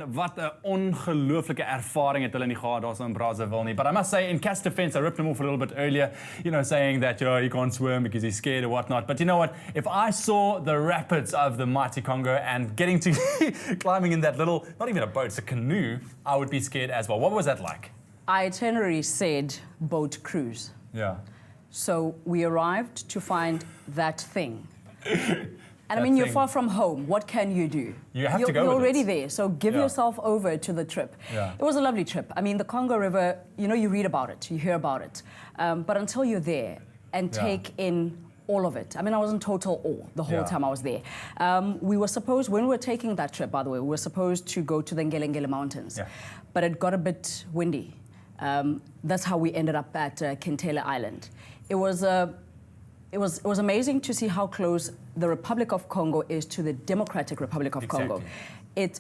En wat 'n ongelooflike ervaring het hulle nie gehad daar so in Brazzaville nie. But I must say, in Cat's defense, I ripped him off a little bit earlier, saying that he can't swim because he's scared or whatnot. But you know what? If I saw the rapids of the mighty Congo and getting to climbing in that little, not even a boat, it's a canoe, I would be scared as well. What was that like? Itinerary said boat cruise. Yeah. So we arrived to find that thing. And I mean, you're far from home. What can you do? You have to go You're with already it. there, so give yourself over to the trip. Yeah. It was a lovely trip. I mean, the Congo River, you read about it, you hear about it. But until you're there and take in all of it. I mean, I was in total awe the whole time I was there. We were supposed, when we were taking that trip, by the way, we were supposed to go to the Ngelengele Mountains. Yeah. But it got a bit windy. That's how we ended up at Kintele Island. It was amazing to see how close the Republic of Congo is to the Democratic Republic of Congo.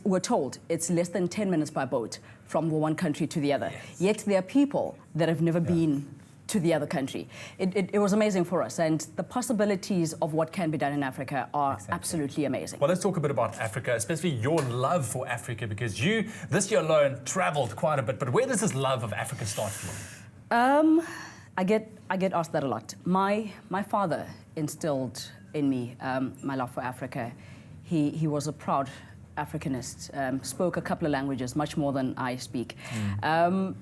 We're told it's less than 10 minutes by boat from one country to the other. Yes. Yet there are people that have never been to the other country. It was amazing for us, and the possibilities of what can be done in Africa are absolutely amazing. Well, let's talk a bit about Africa, especially your love for Africa, because you, this year alone, traveled quite a bit. But where does this love of Africa start from? I get asked that a lot. My father instilled in me my love for Africa. He was a proud Africanist, spoke a couple of languages, much more than I speak. And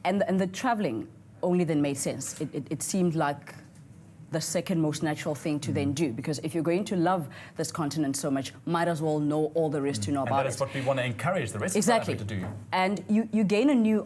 the traveling only then made sense. It seemed like the second most natural thing to then do, because if you're going to love this continent so much, might as well know all there is to know about it. And that is what we want to encourage the rest of Africa to do. And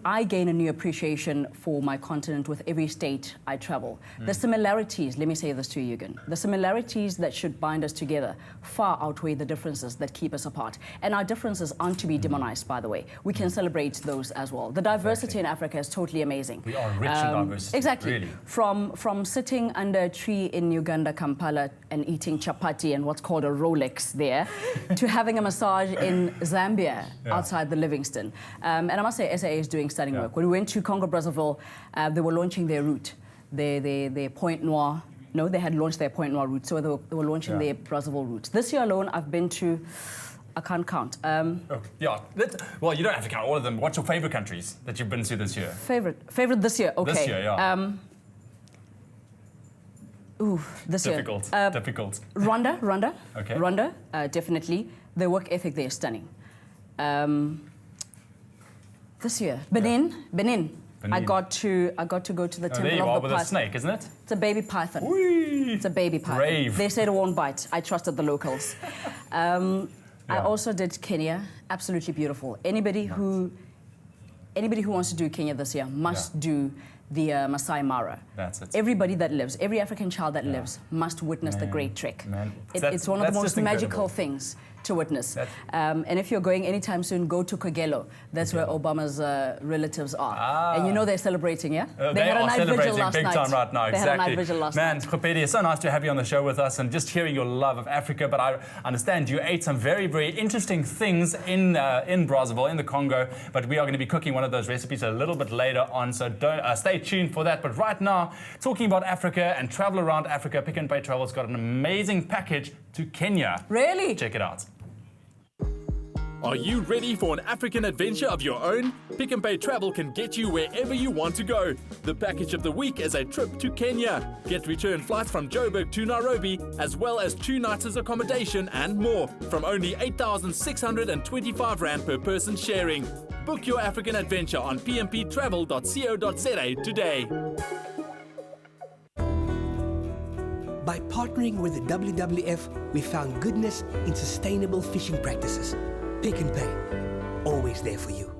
I gain a new appreciation for my continent with every state I travel. The similarities, let me say this to you, Eugen, the similarities that should bind us together far outweigh the differences that keep us apart. And our differences aren't to be demonized, by the way. We can celebrate those as well. The diversity in Africa is totally amazing. We are rich in diversity. Exactly. Really. From sitting under a tree in Uganda, Kampala, and eating chapati and what's called a Rolex there, to having a massage in Zambia outside the Livingston. And I must say, SAA is doing stunning work. When we went to Congo, Brazzaville, they were launching their route, their Point Noir. No, they had launched their Point Noir route, so they were launching their Brazzaville route. This year alone, I've been to, I can't count. Well, you don't have to count all of them. What's your favorite countries that you've been to this year? Favorite this year? Okay. This year, yeah. Difficult. Difficult. Rwanda. Okay. Rwanda, definitely. Their work ethic there is stunning. This year, Benin. I got to go to the temple there you of are the with python. a snake, isn't it? It's a baby python. Whee! It's a baby python. Brave. They said it won't bite. I trusted the locals. I also did Kenya. Absolutely beautiful. Anybody who wants to do Kenya this year must do the Masai Mara. That's it. Everybody that lives, every African child that lives must witness the Great Trek. It's one of the most magical things to witness. And if you're going anytime soon, go to Kgopedi. That's where Obama's relatives are. And you know they're celebrating, yeah? They had a are night vigil celebrating last big night. time right now, They had a night vigil last night. Kgopedi, it's so nice to have you on the show with us and just hearing your love of Africa. But I understand you ate some very, very interesting things in Brazzaville, in the Congo. But we are going to be cooking one of those recipes a little bit later on, so don't stay tuned for that. But right now, talking about Africa and travel around Africa, Pick n Pay Travel's got an amazing package to Kenya. Really? Check it out. Are you ready for an African adventure of your own? Pick n Pay Travel can get you wherever you want to go. The package of the week is a trip to Kenya. Get return flights from Joburg to Nairobi, as well as 2 nights of accommodation and more, from only 8,625 Rand per person sharing. Book your African adventure on pmptravel.co.za today. By partnering with the WWF, we found goodness in sustainable fishing practices. Pick n Pay, always there for you.